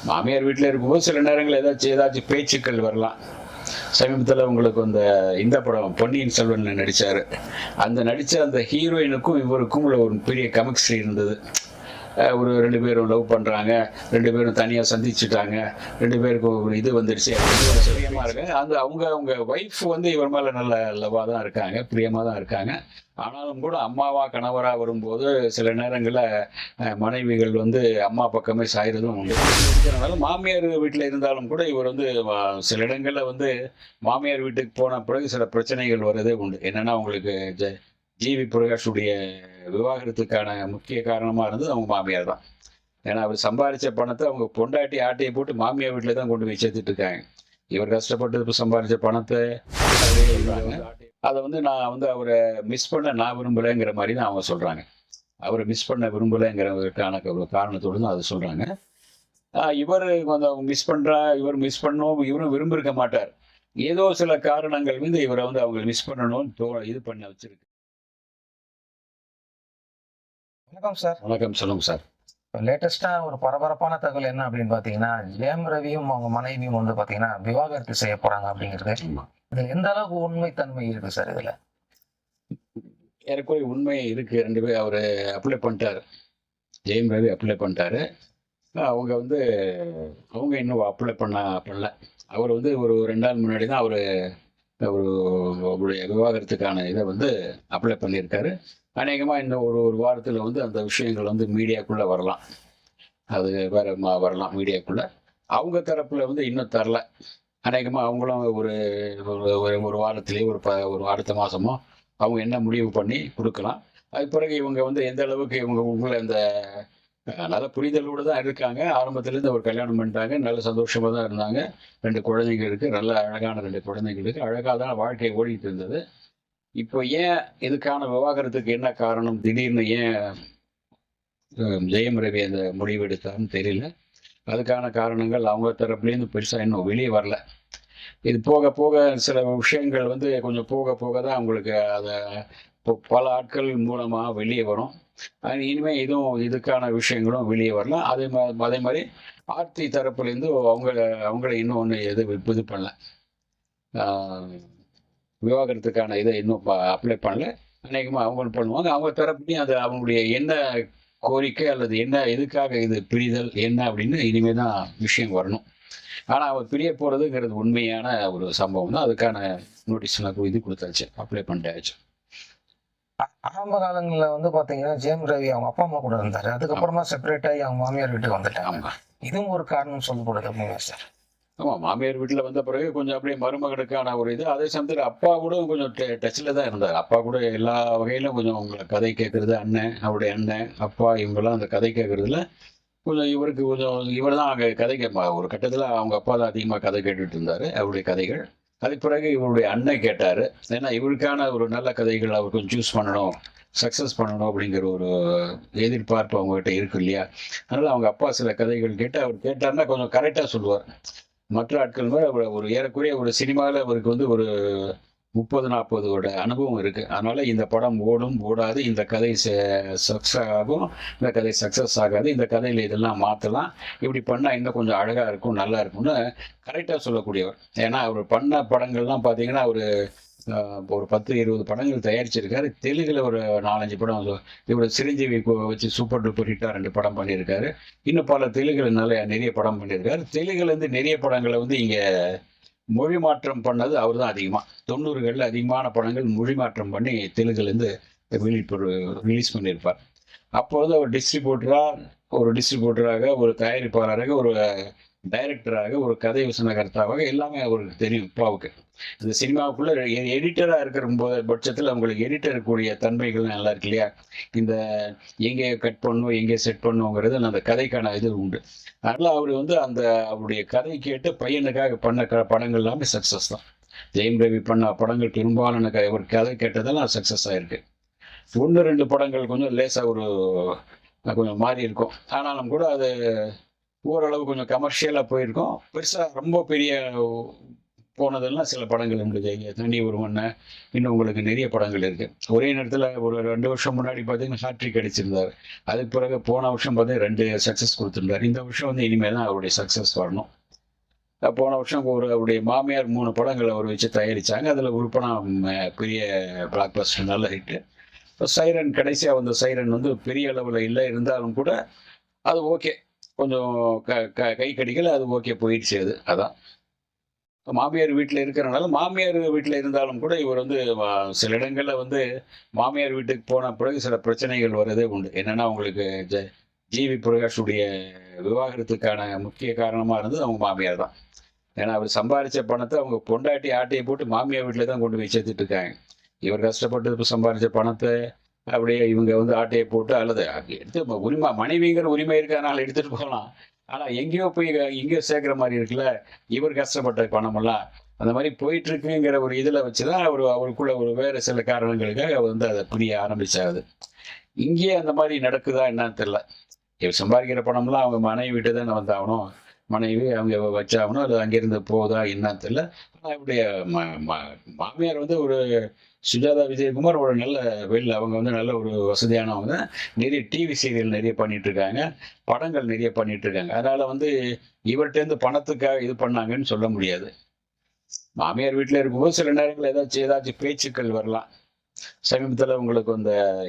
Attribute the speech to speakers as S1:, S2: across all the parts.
S1: மாமியார் வீட்டில் இருக்கும்போது சில நேரங்கள் ஏதாச்சும் பேச்சுக்கள் வரலாம். சமீபத்தில் உங்களுக்கு இந்த படம் பொன்னியின் செல்வன்ல நடிச்சாரு. நடிச்ச அந்த ஹீரோயினுக்கும் இவருக்கும் உள்ள ஒரு பெரிய கெமிஸ்ட்ரி இருந்தது. ஒரு 2 பேரும் லவ் பண்ணுறாங்க, 2 பேரும் தனியாக சந்திச்சுட்டாங்க, 2 பேருக்கும் ஒரு இது வந்துடுச்சு அப்படின்னு பிரியமாக இருக்காங்க. அவங்க அவங்க ஒய்ஃப் இவர் மேலே நல்ல லவ்வாக தான் இருக்காங்க, பிரியமாக தான் இருக்காங்க. ஆனாலும் கூட அம்மாவா கணவராக வரும்போது சில நேரங்களில் மனைவிகள் அம்மா பக்கமே சாயறதும் உண்டு. இருக்கிறனால மாமியார் வீட்டில் இருந்தாலும் கூட இவர் சில இடங்களில் மாமியார் வீட்டுக்கு போன பிறகு சில பிரச்சனைகள் வர்றதே உண்டு. என்னன்னா உங்களுக்கு ஜிவி பிரகாஷுடைய விவாகரத்துக்கான முக்கிய காரணமாக இருந்தது அவங்க மாமியார் தான். ஏன்னா அவர் சம்பாதிச்ச பணத்தை அவங்க பொண்டாட்டி ஆட்டையை போட்டு மாமியார் வீட்டில் தான் கொண்டு போய் சேர்த்துட்டு இருக்காங்க. இவர் கஷ்டப்பட்டு சம்பாதிச்ச பணத்தை அதை நான் அவரை மிஸ் பண்ண நான் விரும்பலைங்கிற மாதிரி தான் அவங்க சொல்கிறாங்க. அவரை மிஸ் பண்ண விரும்பலைங்கிறதுக்கான ஒரு காரணத்தோடு தான் அதை சொல்கிறாங்க. இவர் மிஸ் பண்ணுறா, இவர் மிஸ் பண்ணணும், இவரும் விரும்பியிருக்க மாட்டார். ஏதோ சில காரணங்கள் இவரை அவங்க மிஸ் பண்ணணும்னு இது பண்ண வச்சிருக்கு.
S2: வணக்கம் சார்.
S1: வணக்கம், சொல்லுங்க சார்.
S2: லேட்டஸ்டா ஒரு பரபரப்பான தகவல் என்ன அப்படின்னு பாத்தீங்கன்னா, ஜெயம் ரவியும் அவங்க மனைவியும் பாத்தீங்கன்னா விவாகரத்து செய்ய போறாங்க அப்படிங்கிறது. இதுல எந்த அளவுக்கு உண்மைத்தன்மை இருக்கு சார்? இதுல
S1: ஏறக்குறைய உண்மை இருக்கு. 2 பேர் அவரு அப்ளை பண்ணிட்டாரு, ஜெயம் ரவி அப்ளை பண்ணிட்டாரு. அவங்க அவங்க இன்னும் அப்ளை பண்ணல. அவர் ஒரு 2 நாள் முன்னாடி தான் அவருடைய விவாகரத்துக்கான இதை அப்ளை பண்ணியிருக்காரு. அநேகமாக இன்னும் ஒரு வாரத்தில் அந்த விஷயங்கள் மீடியாக்குள்ளே வரலாம். அது வேற வரலாம் மீடியாக்குள்ளே. அவங்க தரப்பில் இன்னும் தரல. அநேகமாக அவங்களும் ஒரு வாரத்திலேயே ஒரு அடுத்த மாதமோ அவங்க என்ன முடிவு பண்ணி கொடுக்கலாம். அதுக்கு பிறகு இவங்க எந்த அளவுக்கு உங்களை நல்ல புரிதலோடு தான் இருக்காங்க. ஆரம்பத்துலேருந்து ஒரு கல்யாணம் பண்ணிட்டாங்க, நல்ல சந்தோஷமாக தான் இருந்தாங்க. 2 குழந்தைங்க இருக்குது, நல்ல அழகான 2 குழந்தைங்க இருக்குது. அழகாக தான் வாழ்க்கை ஓடிட்டு இருந்தது. இப்போ ஏன் இதுக்கான விவாகரத்துக்கு என்ன காரணம்? திடீர்னு ஏன் ஜெயம் ரவி அந்த முடிவு எடுத்தாருன்னு தெரியல. அதுக்கான காரணங்கள் அவங்க தரப்புலேருந்து பெருசாக இன்னும் வெளியே வரல. இது போக போக சில விஷயங்கள் கொஞ்சம் போக போக தான் அவங்களுக்கு அதை பல ஆட்கள் மூலமாக வெளியே வரும். இனிமேல் இதுக்கான விஷயங்களும் வெளியே வரலாம். அதே மாதிரி ஆர்த்தி தரப்புலேருந்து அவங்கள இன்னும் ஒன்று இது பண்ணல, விவாகரத்துக்கான இதை இன்னும் அப்ளை பண்ணல. அநேகமாக அவங்களும் பண்ணுவாங்க. அவங்க தரப்புலையும் அது அவங்களுடைய என்ன கோரிக்கை அல்லது என்ன எதுக்காக இது பிரிதல் என்ன அப்படின்னு இனிமேல் தான் விஷயம் வரணும். ஆனால் அவர் பிரிய போகிறதுங்கிறது உண்மையான ஒரு சம்பவம் தான். அதுக்கான நோட்டீஸ்லாம் இது கொடுத்தாச்சு, அப்ளை பண்ணிட்டாச்சு.
S2: ஆரம்ப காலங்களில் பாத்தீங்கன்னா ஜெயம் ரவி அவங்க அப்பா அம்மா கூட இருந்தாரு. அதுக்கப்புறமா செப்பரேட் ஆகி அவங்க மாமியார் வீட்டுக்கு வந்துட்டாங்க. இதுவும் ஒரு காரணம் சொல்லப்படுது அப்படிங்க சார்?
S1: ஆமாம், மாமியார் வீட்டில் வந்த பிறகு கொஞ்சம் அப்படியே மருமகனுக்கான ஒரு இது. அதே சமயத்தில் அப்பா கூட கொஞ்சம் டச்சில் தான் இருந்தார். அப்பா கூட எல்லா வகையிலும் கொஞ்சம் அவங்களை கதை கேட்குறது, அவருடைய அண்ணன் அப்பா இவங்கெல்லாம் அந்த கதை கேட்குறதுல கொஞ்சம் இவருக்கு இவர் தான் அங்கே கதை ஒரு கட்டத்தில் அவங்க அப்பா தான் அதிகமாக கதை கேட்டுட்டு இருந்தார், அவருடைய கதைகள். அதுக்கு பிறகு இவருடைய அண்ணன் கேட்டார். ஏன்னா இவருக்கான ஒரு நல்ல கதைகள் அவர் கொஞ்சம் சூஸ் பண்ணணும், சக்ஸஸ் பண்ணணும் அப்படிங்கிற ஒரு எதிர்பார்ப்பு அவங்ககிட்ட இருக்கு இல்லையா? அதனால் அவங்க அப்பா சில கதைகள் கேட்டு அவர் கேட்டார்னா கொஞ்சம் கரெக்டாக சொல்லுவார். மற்ற ஆட்கள் மேலே ஒரு ஏறக்குறைய ஒரு சினிமாவில் அவருக்கு ஒரு 30-40 அனுபவம் இருக்குது. அதனால் இந்த படம் ஓடும் ஓடாது, இந்த கதை சக்ஸஸ் ஆகும், இந்த கதை சக்ஸஸ் ஆகாது, இந்த கதையில் இதெல்லாம் மாற்றலாம், இப்படி பண்ணால் இன்னும் கொஞ்சம் அழகாக இருக்கும், நல்லா இருக்கும்னு கரெக்டாக சொல்லக்கூடியவர். ஏன்னா அவர் பண்ண படங்கள்லாம் பார்த்தீங்கன்னா ஒரு 10-20 படங்கள் தயாரிச்சிருக்காரு. தெலுங்குல ஒரு 4-5 படம் இவர் சிரஞ்சீவி வச்சு சூப்பர் டூப்பர் ஹிட்டாக 2 படம் பண்ணியிருக்காரு. இன்னும் பல தெலுங்குல நிறைய படம் பண்ணியிருக்காரு. தெலுங்குலேருந்து நிறைய படங்களை இங்கே மொழி மாற்றம் பண்ணது அவர் தான் அதிகமாக. 90களில் அதிகமான படங்கள் மொழி மாற்றம் பண்ணி தெலுங்குலேருந்து ரிலீஸ் பண்ணியிருப்பார். அப்போ அவர் டிஸ்ட்ரிபியூட்டராக, ஒரு தயாரிப்பாளராக, ஒரு டைரக்டராக, ஒரு கதை வசனகர்த்தாவாக எல்லாமே அவருக்கு தெரியும் அப்பாவுக்கு. இந்த சினிமாவுக்குள்ள எடிட்டராக இருக்கிற பட்சத்தில் அவங்களுக்கு எடிட்டருக்குரிய தன்மைகள் நல்லா இருக்கு இல்லையா? இந்த எங்கே கட் பண்ணும், எங்கே செட் பண்ணுங்கிறது அந்த கதைக்கான இது உண்டு. அதனால் அவர் அவருடைய கதை கேட்டு பையனுக்காக பண்ண படங்கள் எல்லாமே சக்ஸஸ் தான். ஜெயம் ரவி பண்ண படங்கள் பெரும்பாலான ஒரு கதை கேட்டதெல்லாம் சக்ஸஸ் ஆகிருக்கு. 1-2 படங்கள் கொஞ்சம் லேசாக கொஞ்சம் மாறி இருக்கும். ஆனாலும் கூட அது ஓரளவு கொஞ்சம் கமர்ஷியலாக போயிருக்கோம். பெருசாக ரொம்ப பெரிய போனதெல்லாம் சில படங்கள் உண்டு. தனி ஒருவன், இன்னும் உங்களுக்கு நிறைய படங்கள் இருக்கு. ஒரே நேரத்தில் ஒரு 2 வருஷம் முன்னாடி பார்த்தீங்கன்னா ஹாட்ரிக் அடிச்சிருந்தார். அதுக்கு பிறகு போன வருஷம் பார்த்தீங்கன்னா 2 சக்ஸஸ் கொடுத்துருந்தார். இந்த வருஷம் வந்து இனிமேல் தான் அவருடைய சக்ஸஸ் வரணும். போன வருஷம் அவருடைய மாமியார் 3 படங்கள் அவர் வச்சு தயாரித்தாங்க. அதில் ஒரு படம் பெரிய பிளாக் பஸ்டர், நல்ல ஹிட்டு. இப்போ சைரன், கடைசியாக வந்த சைரன் வந்து பெரிய அளவில் இல்லை, இருந்தாலும் கூட அது ஓகே, கொஞ்சம் கை கடிக்கல, அது ஓகே போயிடுச்சு. அதான் மாமியார் வீட்டில் இருக்கிறனால, மாமியார் வீட்டில் இருந்தாலும் கூட இவர் வந்து சில இடங்களில் வந்து மாமியார் வீட்டுக்கு போன பிறகு சில பிரச்சனைகள் வரதே உண்டு. என்னென்னா, அவங்களுக்கு ஜிவி பிரகாஷுடைய விவாகரத்துக்கான முக்கிய காரணமாக இருந்தது அவங்க மாமியார் தான். ஏன்னா அவர் சம்பாதிச்ச பணத்தை அவங்க பொண்டாட்டி ஆட்டையை போட்டு மாமியார் வீட்டில் தான் கொண்டு போய் சேர்த்துட்டு இருக்காங்க. இவர் கஷ்டப்பட்டு இப்போ சம்பாதிச்ச பணத்தை அப்படியே இவங்க வந்து ஆட்டையை போட்டு, அல்லது எடுத்து உரிமை, மனைவிங்கிற உரிமை இருக்கிறதுனால எடுத்துகிட்டு போகலாம். ஆனால் எங்கேயோ போய் எங்கேயோ சேர்க்குற மாதிரி இருக்குல்ல, இவர் கஷ்டப்பட்ட பணமெல்லாம் அந்த மாதிரி போயிட்டு இருக்குங்கிற ஒரு இதில் வச்சு தான் அவருக்குள்ள ஒரு வேறு சில காரணங்களுக்காக அவர் வந்து அதை புரிய ஆரம்பிச்சாரு. இங்கேயே அந்த மாதிரி நடக்குதா என்னன்னு தெரியல. இவர் சம்பாதிக்கிற பணம்லாம் அவங்க மனைவி வீட்டு தானே வந்தாகணும், மனைவி அவங்க வச்சாகணும், அது அங்கேருந்து போகுதா என்னன்னு தெரியல. ஆனால் இவருடைய மாமியார் வந்து ஒரு சுஜாதா விஜயகுமார் ஒரு நல்ல அவங்க வந்து நல்ல ஒரு வசதியானவங்க. நிறைய டிவி சீரியல் நிறைய பண்ணிட்டு இருக்காங்க, படங்கள் நிறைய பண்ணிட்டு இருக்காங்க. அதனால வந்து இவர்கிட்டேருந்து பணத்துக்காக இது பண்ணாங்கன்னு சொல்ல முடியாது. மாமியார் வீட்டில் இருக்கும்போது சில நேரங்கள் ஏதாச்சும் பேச்சுக்கள் வரலாம். சமீபத்தில் உங்களுக்கு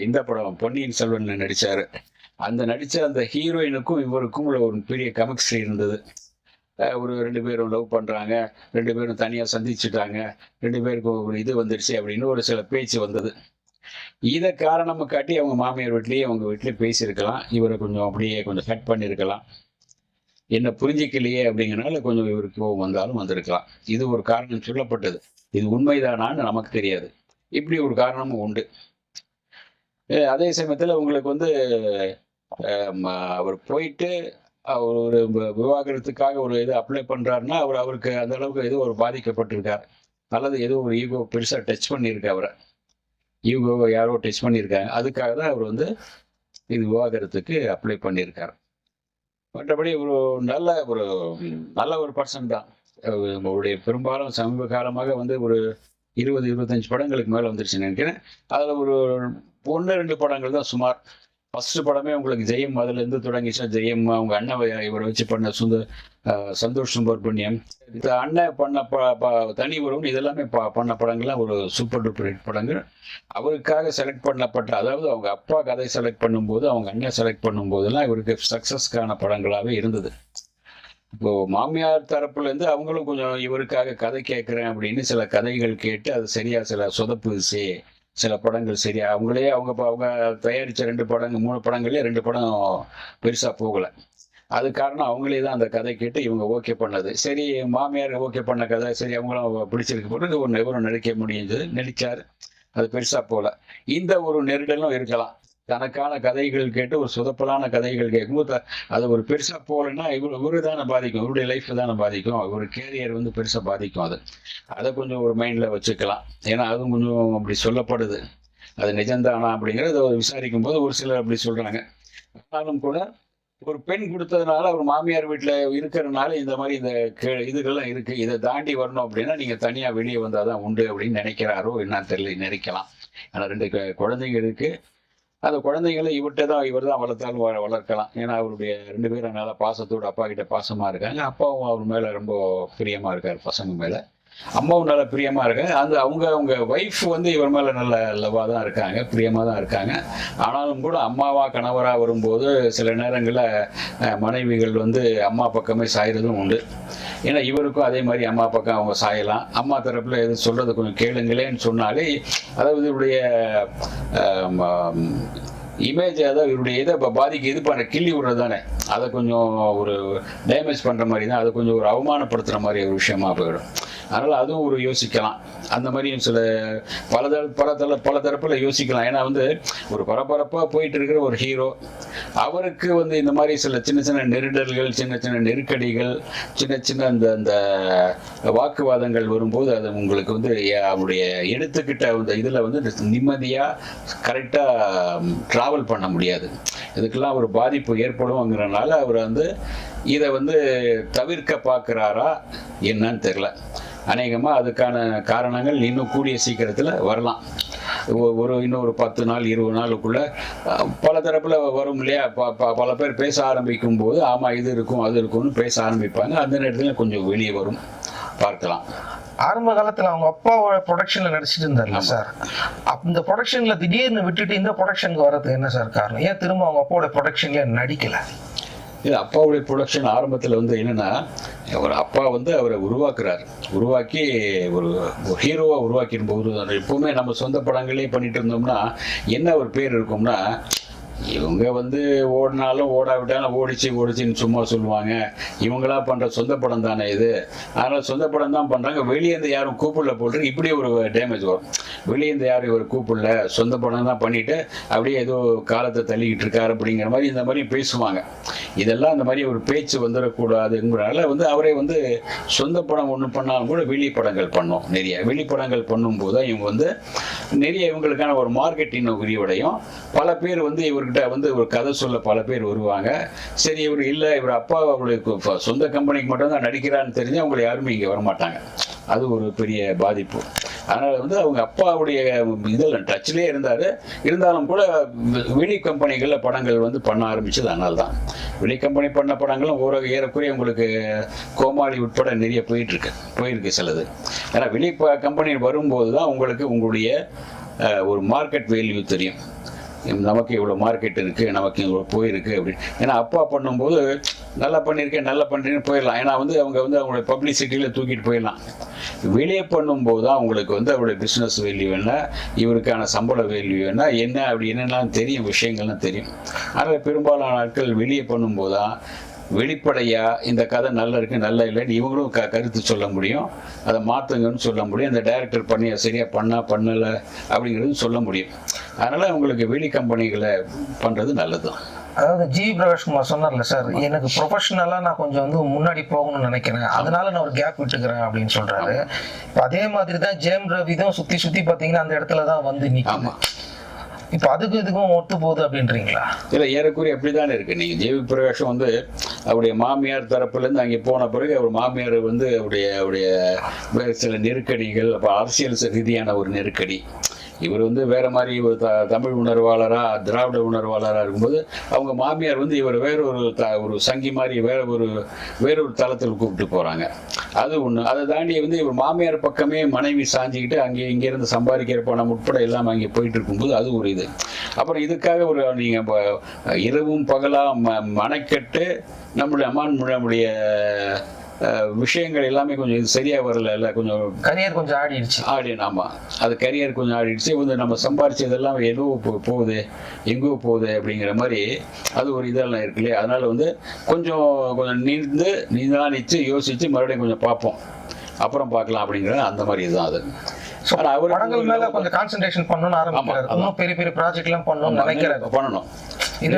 S1: இந்த படம் பொன்னியின் செல்வன் நடிச்சாரு. நடித்த அந்த ஹீரோயினுக்கும் இவருக்கும் ஒரு பெரிய கெமிஸ்ட்ரி இருந்தது. ஒரு 2 பேரும் லவ் பண்ணுறாங்க, 2 பேரும் தனியாக சந்திச்சுட்டாங்க, 2 பேருக்கும் ஒரு இது வந்துடுச்சு அப்படின்னு ஒரு சில பேச்சு வந்தது. இதை காரணமாக காட்டி அவங்க மாமியார் வீட்லேயே அவங்க வீட்லேயே பேசியிருக்கலாம். இவரை கொஞ்சம் அப்படியே கொஞ்சம் ஹட் பண்ணியிருக்கலாம். என்ன புரிஞ்சிக்கலையே அப்படிங்கிறனால கொஞ்சம் இவருக்கு கோபம் வந்தாலும் வந்திருக்கலாம். இது ஒரு காரணம் சொல்லப்பட்டது. இது உண்மைதானான்னு நமக்கு தெரியாது. இப்படி ஒரு காரணமும் உண்டு. அதே சமயத்தில் உங்களுக்கு வந்து அவர் போயிட்டு அவர் ஒரு விவாகரத்துக்காக ஒரு இது அப்ளை பண்ணுறாருன்னா அவருக்கு அந்த அளவுக்கு ஏதோ ஒரு பாதிக்கப்பட்டிருக்கார், அல்லது ஏதோ ஒரு ஈகோ பெருசாக டச் பண்ணியிருக்கு. அவரை ஈகோவை யாரோ டச் பண்ணியிருக்காங்க. அதுக்காக தான் அவர் வந்து இது விவாகரத்துக்கு அப்ளை பண்ணியிருக்கார். மற்றபடி ஒரு நல்ல ஒரு பர்சன் தான். அவருடைய பெரும்பாலும் சமீப காலமாக வந்து ஒரு 20-25 படங்களுக்கு மேலே வந்துருச்சுன்னு நினைக்கிறேன். அதில் ஒரு 1-2 படங்கள் தான் சுமார். ஃபர்ஸ்ட் படமே உங்களுக்கு ஜெயம், அதுலேருந்து தொடங்கிச்சா ஜெயம். அவங்க அண்ணன் இவரை வச்சு பண்ண சந்தோஷ் சுப்பிரமணியம், இந்த அண்ணன் பண்ண தனி உறவு, இதெல்லாமே பண்ண படங்கள்லாம் ஒரு சூப்பர் டூப்பர் ஹிட் படங்கள். அவருக்காக செலக்ட் பண்ணப்பட்ட, அதாவது அவங்க அப்பா கதை செலக்ட் பண்ணும்போது, அவங்க அண்ணன் செலக்ட் பண்ணும்போதெல்லாம் இவருக்கு சக்ஸஸ்க்கான படங்களாகவே இருந்தது. இப்போ மாமியார் தரப்புலேருந்து அவங்களும் கொஞ்சம் இவருக்காக கதை கேட்குறேன் அப்படின்னு சில கதைகள் கேட்டு அது சரியா சில சொதப்புச்சு. சில படங்கள் சரியா அவங்க தயாரித்த 3 படங்களே 2 படம் பெருசாக போகலை. அது காரணம் அவங்களே தான் அந்த கதை கேட்டு இவங்க ஓகே பண்ணது. சரி, மாமியார் ஓகே பண்ண கதை சரி, அவங்களும் பிடிச்சிருக்கு போட்டு இவரும் நடிச்சார். அது பெருசாக போகல. இந்த ஒரு நெருடலும் இருக்கலாம். தனக்கான கதைகள் கேட்டு ஒரு சொதப்பலான கதைகள் கேட்கும்போது அது ஒரு பெருசாக போகலைன்னா இவரு தானே பாதிக்கும், இவருடைய லைஃப் தானே பாதிக்கும், ஒரு கேரியர் வந்து பெருசாக பாதிக்கும். அதை கொஞ்சம் ஒரு மைண்டில் வச்சுக்கலாம். ஏன்னா அதுவும் கொஞ்சம் அப்படி சொல்லப்படுது. அது நிஜம்தானா அப்படிங்கிறத விசாரிக்கும் போது ஒரு சிலர் அப்படி சொல்கிறாங்க. ஆனாலும் கூட ஒரு பெண் கொடுத்ததுனால ஒரு மாமியார் வீட்டில் இருக்கிறதுனால இந்த மாதிரி இதுகள்லாம் இருக்குது. இதை தாண்டி வரணும் அப்படின்னா நீங்கள் தனியாக வெளியே வந்தால் தான் உண்டு அப்படின்னு நினைக்கிறாரோ என்னன்னு தெரியல, நினைக்கலாம். ஆனால் 2 குழந்தைங்க இருக்குது. அந்த குழந்தைகளை இவர் தான் வளர்த்தாலும் வளர்க்கலாம். ஏன்னா அவருடைய 2 பேரும் நல்லா பாசத்தோடு அப்பா கிட்ட பாசமாக இருக்காங்க. அப்பாவும் அவர் மேலே ரொம்ப பிரியமாக இருக்கார், பசங்க மேலே. அம்மாவும் நல்ல பிரியமாக இருக்காங்க. அவங்க ஒய்ஃப் வந்து இவர் மேலே நல்ல லவ்வாக தான் இருக்காங்க, பிரியமாக தான் இருக்காங்க. ஆனாலும் கூட அம்மாவா கணவராக வரும்போது சில நேரங்களில் மனைவிகள் வந்து அம்மா பக்கமே சாயறதும் உண்டு. ஏன்னா இவருக்கும் அதே மாதிரி அம்மா பக்கம் அவங்க சாயலாம். அம்மா தரப்பில் எது சொல்கிறது கொஞ்சம் கேளுங்களேன்னு சொன்னாலே, அதாவது இவருடைய இமேஜ், அதாவது இவருடைய இதை இது பண்ண கிள்ளி விடுறது தானே, அதை கொஞ்சம் ஒரு டேமேஜ் பண்ணுற மாதிரி தான், அதை கொஞ்சம் ஒரு அவமானப்படுத்துகிற மாதிரி ஒரு விஷயமா போயிடும். அதனால் அதுவும் ஒரு யோசிக்கலாம். அந்த மாதிரியும் சில பல தரப்பில் யோசிக்கலாம். ஏன்னா வந்து ஒரு பரபரப்பாக போயிட்டு இருக்கிற ஒரு ஹீரோ, அவருக்கு வந்து இந்த மாதிரி சில சின்ன நெருடல்கள், சின்ன நெருக்கடிகள், சின்ன அந்த வாக்குவாதங்கள் வரும்போது அது உங்களுக்கு வந்து அவருடைய எடுத்துக்கிட்ட அந்த இதில் வந்து நிம்மதியாக கரெக்டாக ட்ராவல் பண்ண முடியாது. இதுக்கெல்லாம் ஒரு பாதிப்பு ஏற்படும்ங்கிறனால அவர் வந்து இதை வந்து தவிர்க்க பார்க்குறாரா என்னன்னு தெரியல. அநேகமாக அதுக்கான காரணங்கள் இன்னும் கூடிய சீக்கிரத்தில் வரலாம். இன்னும் ஒரு 10 நாள் 20 நாளுக்குள்ள பல தரப்புல வரும் இல்லையா. பல பேர் பேச ஆரம்பிக்கும் போது ஆமா இது இருக்கும் அது இருக்கும்னு பேச ஆரம்பிப்பாங்க. அந்த நேரத்துல கொஞ்சம் வெளியே வரும், பார்க்கலாம்.
S2: ஆரம்ப காலத்துல அவங்க அப்பாவோட ப்ரொடக்ஷன்ல நடிச்சிட்டு இருந்தாருல்ல சார், இந்த ப்ரொடக்ஷன்ல திடீர்னு விட்டுட்டு இந்த ப்ரொடக்ஷனுக்கு வர்றதுக்கு என்ன சார் காரணம்? ஏன் திரும்ப அவங்க அப்பாவோட ப்ரொடக்ஷன்ல நடிக்கல?
S1: இது அப்பாவுடைய ப்ரொடக்ஷன் ஆரம்பத்தில் என்னன்னா, ஒரு அப்பா அவரை உருவாக்கி ஒரு ஹீரோவாக உருவாக்கிடும் போது, எப்பவுமே நம்ம சொந்த படங்களே பண்ணிட்டு இருந்தோம்னா என்ன ஒரு பேர் இருக்கும்னா, இவங்க ஓடினாலும் ஓடாவிட்டாலும் ஓடிச்சின்னு சும்மா சொல்லுவாங்க, இவங்களா பண்ற சொந்த படம் தானே இது, அதனால சொந்த படம் தான் பண்றாங்க, வெளியேந்து யாரும் கூப்பிடல போட்டு இப்படி ஒரு டேமேஜ் வரும். வெளியேந்து யாரும் இவர் கூப்பிடல, சொந்த படம் தான் பண்ணிட்டு அப்படியே ஏதோ காலத்தை தள்ளிக்கிட்டு இருக்காரு அப்படிங்கிற மாதிரி இந்த மாதிரி பேசுவாங்க. இதெல்லாம் அந்த மாதிரி ஒரு பேச்சு வந்துடக்கூடாதுங்கிறனால அவரே சொந்த படம் ஒன்று பண்ணாலும் கூட வெளிப்படங்கள் பண்ணோம். நிறைய வெளிப்படங்கள் பண்ணும்போது தான் இவங்க நிறைய இவங்களுக்கான ஒரு மார்க்கெட்டிங் விரிவடையும். பல பேர் இவர்கிட்ட ஒரு கதை சொல்ல பல பேர் வருவாங்க. சரி இவர் இல்லை, இவர் அப்பா அவங்களுக்கு சொந்த கம்பெனிக்கு மட்டும்தான் நடிக்கிறான்னு தெரிஞ்சு அவங்களை யாருமே இங்கே வரமாட்டாங்க. அது ஒரு பெரிய பாதிப்பு. அதனால அவங்க அப்பாவுடைய இதில் டச்லேயே இருந்தாலும் கூட வெளி கம்பெனிகளில் படங்கள் பண்ண ஆரம்பிச்சது. அதனால தான் வெளி கம்பெனி பண்ண படங்களும் ஏறக்குறைய உங்களுக்கு கோமாளி உட்பட நிறைய போயிருக்கு சிலது. ஏன்னா வெளி கம்பெனி வரும்போது தான் உங்களுடைய ஒரு மார்க்கெட் வேல்யூ தெரியும். நமக்கு இவ்வளோ மார்க்கெட் இருக்குது, நமக்கு இவ்வளோ போயிருக்கு அப்படின்னு. ஏன்னா அப்பா பண்ணும்போது நல்லா பண்ணியிருக்கேன்னு போயிடலாம். ஏன்னா அவங்களுடைய பப்ளிசிட்டியில் தூக்கிட்டு போயிடலாம். வெளியே பண்ணும்போது தான் அவங்களுக்கு அவருடைய பிஸ்னஸ் வேல்யூ என்ன, இவருக்கான சம்பள வேல்யூ என்ன அப்படி என்னெல்லாம் தெரியும், விஷயங்கள்லாம் தெரியும். அதனால் பெரும்பாலான நாட்கள் வெளியே பண்ணும்போது தான் வெளிப்படையா இந்த கதை நல்லா இருக்கு நல்லா இல்லைன்னு இவங்களும் கருத்து சொல்ல முடியும், அதை மாற்றுங்கன்னு சொல்ல முடியும், அந்த டைரக்டர் சரியா பண்ணலை அப்படிங்கிறது சொல்ல முடியும். அதனால உங்களுக்கு வெளி கம்பெனிகளை பண்றது நல்லதுதான்.
S2: அதாவது ஜி பிரகாஷ்குமார் சொன்னார்ல சார், எனக்கு ப்ரொஃபஷனலா நான் கொஞ்சம் முன்னாடி போகணும்னு நினைக்கிறேன், அதனால நான் ஒரு கேப் விட்டுக்கிறேன் அப்படின்னு சொல்றாரு. அதே மாதிரி தான் ஜெயம் ரவி தான் சுத்தி பாத்தீங்கன்னா அந்த இடத்துல தான் நிற்கும். இப்ப இதுக்கும் ஒத்து போகுது அப்படின்றீங்களா? இல்ல,
S1: ஏறக்குறைய அப்படித்தானே இருக்கு. நீங்க ஜேவி பிரகாஷம் அவருடைய மாமியார் தரப்புல இருந்து அங்கே போன பிறகு அவர் மாமியார் அவருடைய சில நெருக்கடிகள், அரசியல் ரீதியான ஒரு நெருக்கடி, இவர் வேற மாதிரி ஒரு தமிழ் உணர்வாளரா திராவிட உணர்வாளராக இருக்கும்போது அவங்க மாமியார் இவர் ஒரு சங்கி மாதிரி வேறொரு தளத்தில் கூப்பிட்டு போறாங்க. அது ஒண்ணு. அதை தாண்டி இவர் மாமியார் பக்கமே மனைவி சாஞ்சிக்கிட்டு இங்கிருந்து சம்பாதிக்கிற பணம் உட்பட எல்லாம் அங்கே போயிட்டு இருக்கும்போது அது ஒரு இது. அப்புறம் இதுக்காக நீங்க இரவும் பகலா மனக்கெட்டு நம்முடைய விஷயங்கள் எல்லாமே கொஞ்சம் சரியா வரல, கொஞ்சம்
S2: கரியர் கொஞ்சம் ஆடிடுச்சு.
S1: ஆமா, அது கரியர் கொஞ்சம் ஆடிடுச்சு. நம்ம சம்பாரிச்சதெல்லாம் எங்கோ போகுது அப்படிங்கிற மாதிரி அது ஒரு இதெல்லாம் இருக்கு இல்லையா. அதனால கொஞ்சம் நிதானிச்சு யோசிச்சு மறுபடியும் கொஞ்சம் பார்ப்போம், அப்புறம் பார்க்கலாம் அப்படிங்கிற அந்த மாதிரி இதுதான் அது.
S2: படங்கள் மேல கொஞ்சம் கான்சென்ட்ரேஷன் பண்ணணும்னு ஆரம்பிக்கிறாரு. இன்னும் பெரிய பெரிய ப்ராஜெக்ட் எல்லாம் பண்ணணும். இது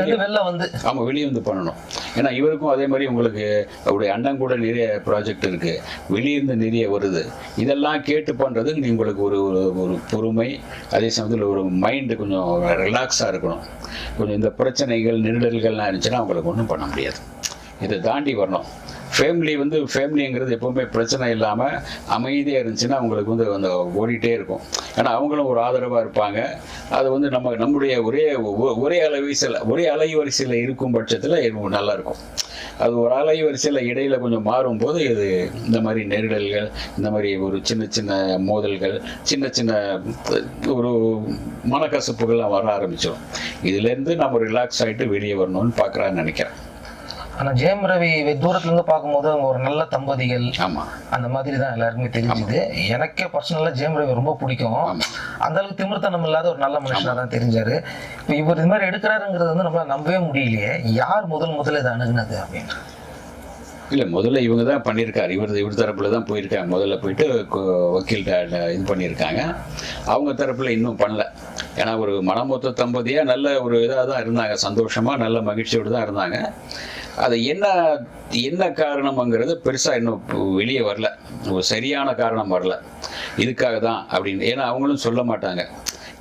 S1: வெளியே பண்ணணும். ஏன்னா இவருக்கும் அதே மாதிரி உங்களுக்கு அவருடைய அண்ணன் கூட நிறைய ப்ராஜெக்ட் இருக்கு, வெளியிருந்து நிறைய வருது. இதெல்லாம் கேட்டு பண்றது உங்களுக்கு ஒரு பொறுமை, அதே சமயத்தில் ஒரு மைண்டு கொஞ்சம் ரிலாக்ஸா இருக்கணும். கொஞ்சம் இந்த பிரச்சனைகள் நெருடல்கள்லாம் இருந்துச்சுன்னா அவங்களுக்கு ஒன்றும் பண்ண முடியாது. இதை தாண்டி வரணும். ஃபேமிலிங்கிறது எப்பவுமே பிரச்சனை இல்லாமல் அமைதியாக இருந்துச்சுன்னா அவங்களுக்கு அந்த ஓடிட்டே இருக்கும். ஏன்னா அவங்களும் ஒரு ஆதரவாக இருப்பாங்க. அது நம்முடைய ஒரே அலைவரிசையில் இருக்கும் பட்சத்தில் நல்லா இருக்கும். அது ஒரு அலைவரிசையில் இடையில கொஞ்சம் மாறும்போது இது இந்த மாதிரி நெருடல்கள், இந்த மாதிரி ஒரு சின்ன மோதல்கள், சின்ன ஒரு மனக்கசப்புகள்லாம் வர ஆரம்பிச்சிடும். இதுலேருந்து நம்ம ரிலாக்ஸ் ஆகிட்டு வெளியே வரணும்னு பார்க்குறான்னு நினைக்கிறேன்.
S2: ஆனா ஜெயம் ரவி தூரத்துல இருந்து பார்க்கும்போது அவங்க ஒரு நல்ல தம்பதிகள் அந்த மாதிரி தான் எல்லாருக்குமே தெரிஞ்சுது. எனக்கே பர்சனலா ஜெயம் ரவி ரொம்ப பிடிக்கும். அந்த அளவுக்கு திமிர்த்தனம் இல்லாத ஒரு நல்ல மனுஷனா தான் தெரிஞ்சாரு. இப்போ இவர் இது மாதிரி எடுக்கிறாருங்கிறது நம்மளால நம்பவே முடியலையே. யார் முதல்ல இதை அணுகுனது அப்படின்னு?
S1: இல்லை, முதல்ல இவங்க தான் பண்ணியிருக்காரு. இவர் தரப்புல தான் போயிருக்காங்க. முதல்ல போயிட்டு வக்கீல்கிட்ட இது பண்ணியிருக்காங்க. அவங்க தரப்புல இன்னும் பண்ணல. ஏன்னா ஒரு மனமொத்த தம்பதியாக நல்ல ஒரு இதாக தான் இருந்தாங்க, சந்தோஷமாக நல்ல மகிழ்ச்சியோடு தான் இருந்தாங்க. அது என்ன காரணம்ங்கிறது பெருசாக இன்னும் வெளியே வரல, ஒரு சரியான காரணம் வரல இதுக்காக தான் அப்படின்னு. ஏன்னா அவங்களும் சொல்ல மாட்டாங்க.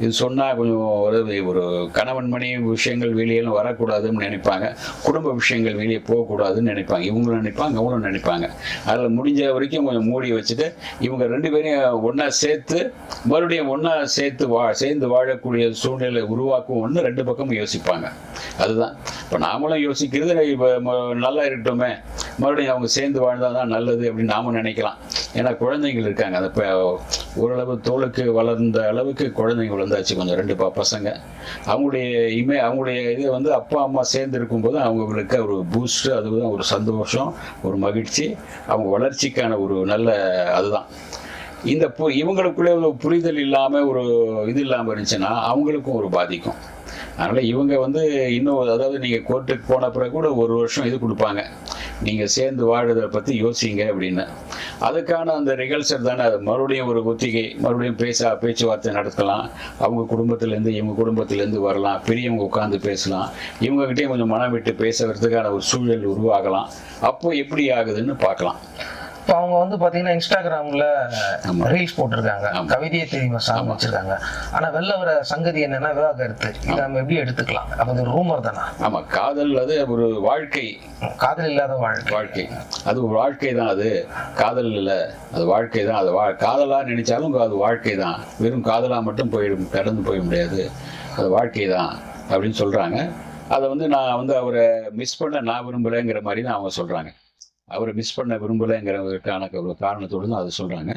S1: இது சொன்னால் கொஞ்சம் ஒரு கணவன் மனைவி விஷயங்கள் வெளியெல்லாம் வரக்கூடாதுன்னு நினைப்பாங்க, குடும்ப விஷயங்கள் வெளியே போகக்கூடாதுன்னு நினைப்பாங்க. இவங்களும் நினைப்பாங்க, அவங்களும் நினைப்பாங்க. அதில் முடிஞ்ச வரைக்கும் கொஞ்சம் மூடி வச்சுட்டு இவங்க 2 பேரையும் ஒன்றா சேர்த்து மறுபடியும் ஒன்றா சேர்ந்து வாழக்கூடிய சூழ்நிலை உருவாக்கும் ஒன்று 2 பக்கமும் யோசிப்பாங்க. அதுதான் இப்போ நாமளும் யோசிக்கிறது, இப்போ நல்லா இருக்கட்டுமே, மறுபடியும் அவங்க சேர்ந்து வாழ்ந்தால் தான் நல்லது அப்படின்னு நாம நினைக்கலாம். ஏன்னா குழந்தைகள் இருக்காங்க, அதை இப்போ ஓரளவு தோளுக்கு வளர்ந்த அளவுக்கு குழந்தைங்க வளர்ந்தாச்சு, கொஞ்சம் 2 பசங்க. அவங்களுடைய இது வந்து அப்பா அம்மா சேர்ந்து இருக்கும்போது அவங்களுக்கு ஒரு பூஸ்ட், அதுதான் ஒரு சந்தோஷம், ஒரு மகிழ்ச்சி, அவங்க வளர்ச்சிக்கான ஒரு நல்ல அதுதான். இந்த இவங்களுக்குள்ளே ஒரு புரிதல் இல்லாமல் ஒரு இது இல்லாமல் இருந்துச்சுன்னா அவங்களுக்கும் ஒரு பாதிக்கும். அதனால் இவங்க வந்து இன்னும், அதாவது நீங்கள் கோர்ட்டுக்கு போன பிறகு கூட 1 வருஷம் இது கொடுப்பாங்க, நீங்கள் சேர்ந்து வாழுறதை பற்றி யோசிங்க அப்படின்னு. அதுக்கான அந்த ரிகல்சர் தானே அது. மறுபடியும் ஒரு ஒத்திகை, மறுபடியும் பேச்சுவார்த்தை நடத்தலாம். அவங்க குடும்பத்திலேருந்து இவங்க குடும்பத்திலேருந்து வரலாம், பெரியவங்க உட்காந்து பேசலாம், இவங்ககிட்டயும் கொஞ்சம் மனம் விட்டு பேசுறதுக்கான ஒரு சூழல் உருவாகலாம். அப்போ எப்படி ஆகுதுன்னு பார்க்கலாம்.
S2: இப்போ அவங்க வந்து பாத்தீங்கன்னா இன்ஸ்டாகிராம்ல ரீல்ஸ் போட்டிருக்காங்க, கவிதையை தெரியுமா சாங் வச்சிருக்காங்க. ஆனா வெளில வர சங்கதி என்னன்னா விவாகரத்து. இதை நம்ம எப்படி எடுத்துக்கலாம்? அது ஒரு ரூமர் தானா?
S1: ஆமா, காதல் அது ஒரு வாழ்க்கை,
S2: காதல் இல்லாத வாழ்க்கை.
S1: அது ஒரு வாழ்க்கை தான். அது காதல் இல்லை, அது வாழ்க்கை தான். அது காதலா நினைச்சாலும் அது வாழ்க்கை தான். வெறும் காதலா மட்டும் கடந்து போய் முடியாது, அது வாழ்க்கை தான் அப்படின்னு சொல்றாங்க. அதை வந்து நான் வந்து அவரை மிஸ் பண்ண நான் விரும்பலைங்கிற மாதிரி தான் அவங்க சொல்றாங்க. அவரை மிஸ் பண்ண விரும்பலைங்கிறதுக்கான ஒரு காரணத்தோடு தான் அதை சொல்கிறாங்க.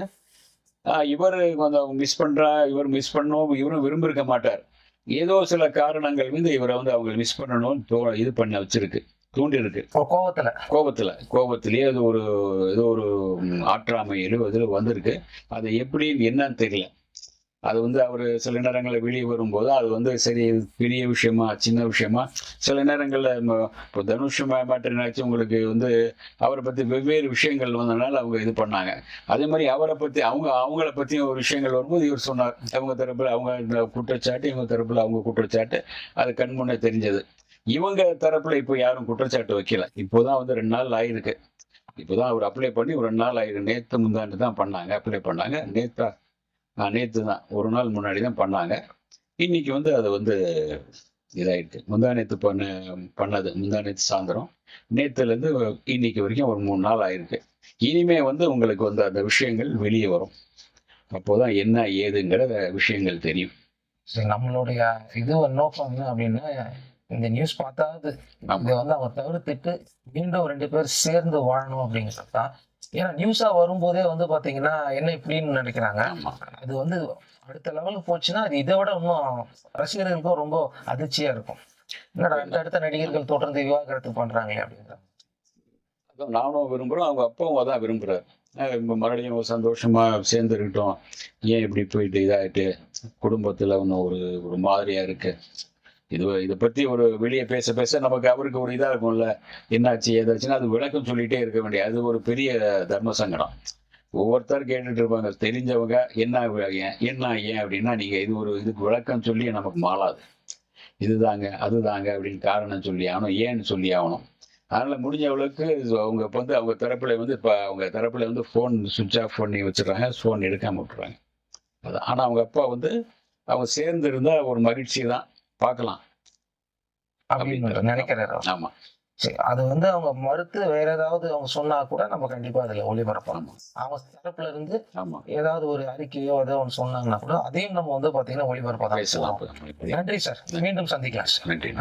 S1: இவர் கொஞ்சம் மிஸ் பண்ணுறா, இவர் மிஸ் பண்ணணும், இவரும் விரும்பியிருக்க மாட்டார். ஏதோ சில காரணங்கள் வந்து இவரை வந்து அவங்க மிஸ் பண்ணணும்னு இது பண்ண வச்சிருக்கு, தூண்டி இருக்கு. கோபத்திலேயே ஏதோ ஒரு ஆற்றாமையிலோ இதில் வந்திருக்கு. அது எப்படி என்னன்னு தெரியல. அது வந்து அவர் சில நேரங்களில் வெளியே வரும்போது அது வந்து சரி பெரிய விஷயமா சின்ன விஷயமா, சில நேரங்களில் இப்போ தனுஷ் மேட்டர்னாச்சு உங்களுக்கு வந்து அவரை பற்றி வெவ்வேறு விஷயங்கள் வந்ததுனால அவங்க இது பண்ணாங்க. அதே மாதிரி அவரை பற்றி அவங்கள பற்றியும் ஒரு விஷயங்கள் வரும்போது இவர் சொன்னார். அவங்க தரப்பில் அவங்க குற்றச்சாட்டு, இவங்க தரப்பில் அவங்க குற்றச்சாட்டு, அது கண்முன்னே தெரிஞ்சது. இவங்க தரப்பில் இப்போ யாரும் குற்றச்சாட்டு வைக்கல. இப்போதான் வந்து 2 நாள் ஆயிருக்கு. இப்போதான் அவர் அப்ளை பண்ணி ஒரு 2 நாள் ஆயிருக்கு. நேற்று முந்தாண்டு தான் பண்ணாங்க, அப்ளை பண்ணாங்க. நேற்று தான், 1 நாள் முன்னாடி தான் பண்ணாங்க. இன்னைக்கு வந்து அது வந்து இதாயிருக்கு. முந்தானேத்து பண்ணது முந்தானேத்து சாயந்தரம், நேற்றுலேருந்து இன்னைக்கு வரைக்கும் ஒரு 3 நாள் ஆயிருக்கு. இனிமே வந்து உங்களுக்கு வந்து அந்த விஷயங்கள் வெளியே வரும். அப்போதான் என்ன ஏதுங்கிற விஷயங்கள் தெரியும்.
S2: நம்மளுடைய நோக்கம் என்ன அப்படின்னா, இந்த நியூஸ் பார்த்தாவது இதை வந்து அவங்க தவிர்த்துட்டு மீண்டும் 2 பேர் சேர்ந்து வாழணும் அப்படிங்கிறது தான். ஏன்னா நியூஸா வரும்போதே வந்து பாத்தீங்கன்னா என்ன இப்படின்னு நினைக்கிறாங்க. அது வந்து அடுத்த லெவலுக்கு போச்சுன்னா அது இதை விட இன்னும் ரசிகர்களுக்கும் ரொம்ப அதிர்ச்சியா இருக்கும். என்னடா அடுத்த நடிகர்கள் தொடர்ந்து விவாகரத்து பண்றாங்களே அப்படிங்கிற.
S1: நானும் விரும்புறோம், அவங்க அப்பாவும் அதான் விரும்புறாரு. மறுபடியும் சந்தோஷமா சேர்ந்து இருக்கட்டும், ஏன் இப்படி போயிட்டு இதாயிட்டு குடும்பத்துல ஒன்னும் ஒரு மாதிரியா இருக்கு. இதை பத்தி ஒரு வெளியே பேச நமக்கு அவருக்கு ஒரு இதா இருக்கும்ல, என்னாச்சு ஏதாச்சுன்னா அது விளக்கம் சொல்லிட்டே இருக்க வேண்டிய அது ஒரு பெரிய தர்ம சங்கடம். ஒவ்வொருத்தர் கேட்டுட்டு இருப்பாங்க, தெரிஞ்சவங்க என்ன ஏன் அப்படின்னா, நீங்க இதுக்கு விளக்கம் சொல்லி நமக்கு மாளாது. இதுதாங்க அதுதாங்க அப்படின்னு காரணம் சொல்லி ஆகணும், ஏன்னு சொல்லி ஆகணும். அதனால முடிஞ்ச அளவுக்கு அவங்க வந்து அவங்க தரப்புல வந்து இப்போ அவங்க தரப்புல வந்து ஃபோன் சுவிட்ச் ஆஃப் பண்ணி வச்சிடறாங்க, ஃபோன் எடுக்காம விட்டுறாங்க. அது ஆனா அவங்க அப்பா வந்து அவங்க சேர்ந்து இருந்தா ஒரு மகிழ்ச்சி தான், பார்க்கலாம்
S2: அப்படின்னு நினைக்கிறாரு.
S1: ஆமா,
S2: சரி, அது வந்து அவங்க மறுத்து வேற ஏதாவது அவங்க சொன்னா கூட நம்ம கண்டிப்பா அதுல ஒளிபரப்பலாம். அவங்க தரப்புல இருந்து ஏதாவது ஒரு அறிக்கையோ ஏதோ ஒன்று சொன்னாங்கன்னா கூட அதையும் நம்ம வந்து பாத்தீங்கன்னா ஒளிபரப்பதான்.
S1: பேசலாம்.
S2: நன்றி சார், மீண்டும் சந்திக்கலாம் சார்.
S1: நன்றி.